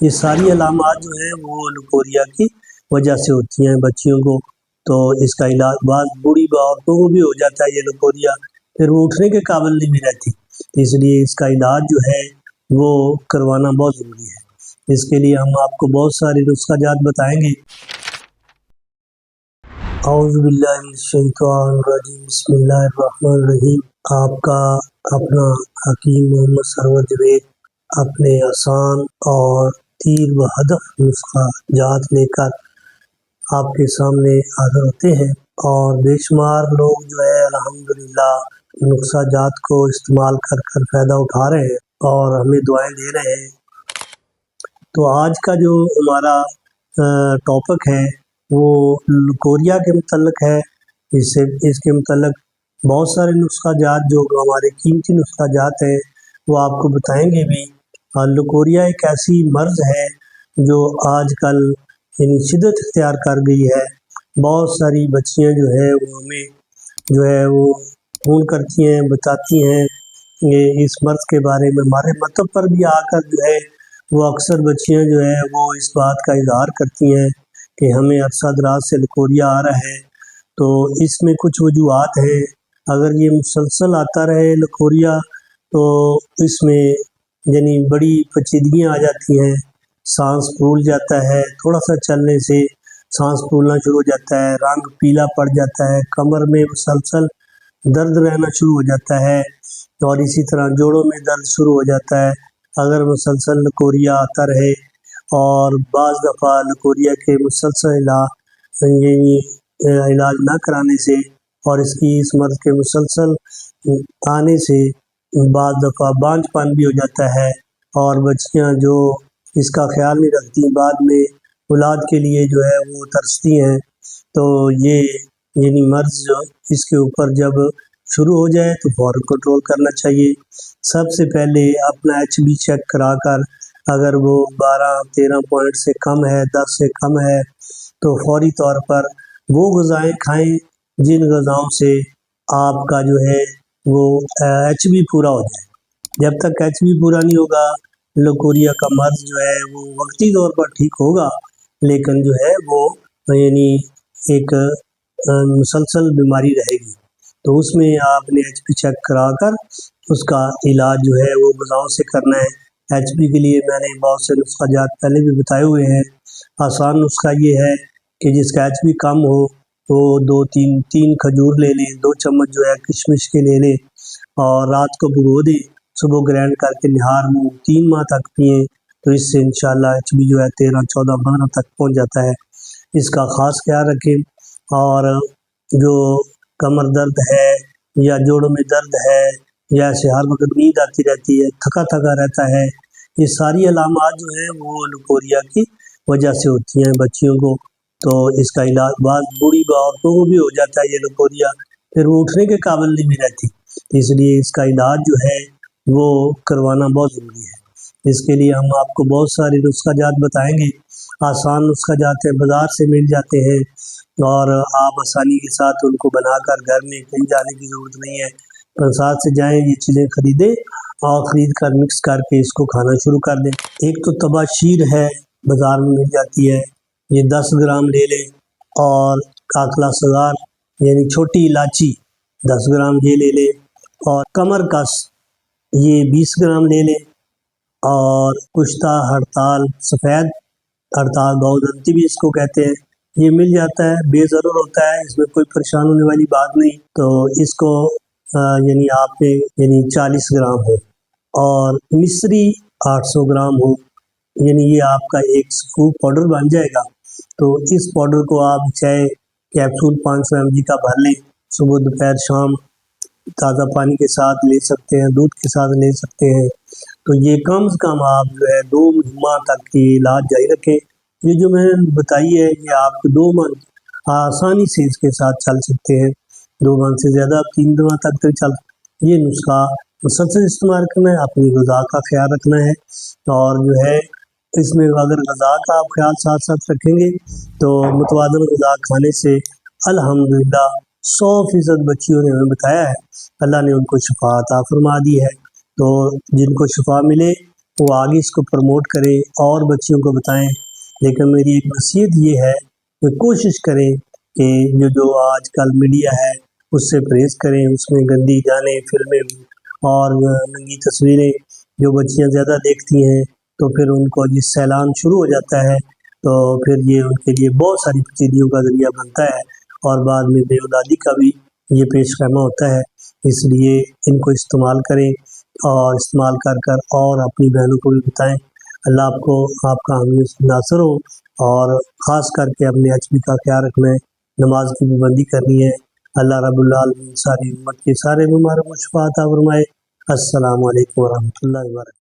یہ ساری علامات جو ہیں وہ لکوریا کی وجہ سے ہوتی ہیں بچیوں کو، تو اس کا علاج بعض بوڑھی عورتوں کو بھی ہو جاتا ہے یہ لکوریا، پھر وہ اٹھنے کے قابل نہیں بھی رہتی، اس لیے اس کا علاج جو ہے وہ کروانا بہت ضروری ہے۔ اس کے لیے ہم آپ کو بہت سارے نسخہ جات بتائیں گے۔ اعوذ باللہ من الشیطان الرجیم، بسم اللہ الرحمن الرحیم۔ آپ کا اپنا حکیم محمد سرور جوید اپنے آسان اور تیر و ہدف نسخہ جات لے کر آپ کے سامنے حاضر ہوتے ہیں، اور بے شمار لوگ جو ہے الحمدللہ نسخہ جات کو استعمال کر کر فائدہ اٹھا رہے ہیں اور ہمیں دعائیں دے رہے ہیں۔ تو آج کا جو ہمارا ٹاپک ہے وہ لکوریا کے متعلق ہے۔ اس کے متعلق بہت سارے نسخہ جات جو ہمارے قیمتی نسخہ جات ہیں وہ آپ کو بتائیں گے بھی۔ لکوریا ایک ایسی مرض ہے جو آج کل یعنی شدت اختیار کر گئی ہے۔ بہت ساری بچیاں جو ہے وہ ہمیں جو ہے وہ فون کرتی ہیں، بتاتی ہیں یہ اس مرض کے بارے میں، ہمارے مکتب پر بھی آ کر جو ہے وہ اکثر بچیاں جو ہے وہ اس بات کا اظہار کرتی ہیں کہ ہمیں عرصہ دراز سے لکوریا آ رہا ہے۔ تو اس میں کچھ وجوہات ہیں، اگر یہ مسلسل آتا رہے لکوریا تو اس میں یعنی بڑی پیچیدگیاں آ جاتی ہیں، سانس پھول جاتا ہے، تھوڑا سا چلنے سے سانس پھولنا شروع ہو جاتا ہے، رنگ پیلا پڑ جاتا ہے، کمر میں مسلسل درد رہنا شروع ہو جاتا ہے، اور اسی طرح جوڑوں میں درد شروع ہو جاتا ہے اگر مسلسل لکوریا آتا رہے۔ اور بعض دفعہ لکوریا کے مسلسل علاج نہ کرانے سے اور اس مرض کے مسلسل آنے سے بعض دفعہ بانجھ پن بھی ہو جاتا ہے، اور بچیاں جو اس کا خیال نہیں رکھتی بعد میں اولاد کے لیے جو ہے وہ ترستی ہیں۔ تو یہ یعنی مرض جو اس کے اوپر جب شروع ہو جائے تو فوراً کنٹرول کرنا چاہیے۔ سب سے پہلے اپنا ایچ بی چیک کرا کر اگر وہ 12-13 پوائنٹ سے کم ہے، 10 سے کم ہے، تو فوری طور پر وہ غذائیں کھائیں جن غذاؤں سے آپ کا جو ہے وہ ایچ بی پورا ہو جائے۔ جب تک ایچ بی پورا نہیں ہوگا لکوریا کا مرض جو ہے وہ وقتی طور پر ٹھیک ہوگا، لیکن جو ہے وہ یعنی ایک مسلسل بیماری رہے گی۔ تو اس میں آپ نے ایچ بی چیک کرا کر اس کا علاج جو ہے وہ غذاؤں سے کرنا ہے۔ ایچ بی کے لیے میں نے بہت سے نسخہ جات پہلے بھی بتائے ہوئے ہیں۔ آسان نسخہ یہ ہے کہ جس کا ایچ بی کم ہو وہ تین کھجور لے لیں، 2 چمچ جو ہے کشمش کے لے لیں، اور رات کو بھگو دیں، صبح گرینڈ کر کے نہار میں 3 ماہ تک پئیں، تو اس سے انشاءاللہ ایچ بی جو ہے 13, 14, 15 تک پہنچ جاتا ہے۔ اس کا خاص خیال رکھیں۔ اور جو کمر درد ہے یا جوڑوں میں درد ہے یا ایسے ہر وقت نیند آتی رہتی ہے، تھکا تھکا رہتا ہے، یہ ساری علامات جو ہیں وہ لکوریا کی وجہ سے ہوتی ہیں بچیوں کو۔ تو اس کا علاج بعض بوڑھی عورتوں کو بھی ہو جاتا ہے یہ لکوریا، پھر وہ اٹھنے کے قابل نہیں بھی رہتی، اس لیے اس کا علاج جو ہے وہ کروانا بہت ضروری ہے۔ اس کے لیے ہم آپ کو بہت سارے نسخہ جات بتائیں گے۔ آسان نسخہ جات ہیں، بازار سے مل جاتے ہیں، اور آپ آسانی کے ساتھ ان کو بنا کر گھر میں کہیں جانے کی ضرورت نہیں ہے، پنسات سے جائیں یہ چیزیں خریدیں اور خرید کر مکس کر کے اس کو کھانا شروع کر دیں۔ ایک تو تباشیر ہے، بازار میں مل جاتی ہے، یہ 10 گرام لے لیں، اور کاکلا سگار یعنی چھوٹی الائچی 10 گرام یہ لے لیں، اور کمر کس یہ 20 گرام لے لیں، اور کشتہ ہڑتال سفید ہڑتال بہودنتی بھی اس کو کہتے ہیں، یہ مل جاتا ہے، بے ضرر ہوتا ہے، اس میں کوئی پریشان ہونے والی بات نہیں۔ تو اس کو یعنی آپ نے یعنی 40 گرام ہو، اور مصری 800 گرام ہو، یعنی یہ آپ کا ایک سکوپ پاؤڈر بن جائے گا۔ تو اس پاؤڈر کو آپ چاہے کیپسول 500 mg کا بھر لیں، صبح دوپہر شام تازہ پانی کے ساتھ لے سکتے ہیں، دودھ کے ساتھ لے سکتے ہیں۔ تو یہ کم سے کم آپ جو ہے 2 ماہ تک کی علاج جاری رکھیں۔ یہ جو میں نے بتائی ہے کہ آپ 2 ماہ آسانی سے اس کے ساتھ چل سکتے ہیں، 2 ماہ سے زیادہ 3 ماہ تک چل۔ یہ نسخہ مسلسل استعمال کرنا ہے، اپنی غذا کا خیال رکھنا ہے، اور جو ہے اس میں اگر غذا کا آپ خیال ساتھ ساتھ رکھیں گے تو متوازن غذا کھانے سے الحمدللہ 100% بچیوں نے ہمیں بتایا ہے اللہ نے ان کو شفا عطا فرما دی ہے۔ تو جن کو شفا ملے وہ آگے اس کو پروموٹ کریں اور بچیوں کو بتائیں۔ لیکن میری ایک نصیحت یہ ہے کہ کوشش کریں کہ جو آج کل میڈیا ہے اس سے پرہیز کریں، اس میں گندی گانے، فلمیں اور ننگی تصویریں جو بچیاں زیادہ دیکھتی ہیں تو پھر ان کو جس سیلان شروع ہو جاتا ہے تو پھر یہ ان کے لیے بہت ساری پیچیدگیوں کا ذریعہ بنتا ہے اور بعد میں بے اولادی کا بھی یہ پیش خیمہ ہوتا ہے۔ اس لیے ان کو استعمال کریں اور استعمال کر اور اپنی بہنوں کو بھی بتائیں۔ اللہ آپ کو آپ کا حامی ناصر ہو، اور خاص کر کے اپنے ایچ کا خیال رکھنا ہے، نماز کی پابندی کرنی ہے۔ اللہ رب العالمین ساری امت کے سارے بیماروں کو شفا عطا فرمائے۔ السلام علیکم ورحمۃ اللہ وبرکاتہ۔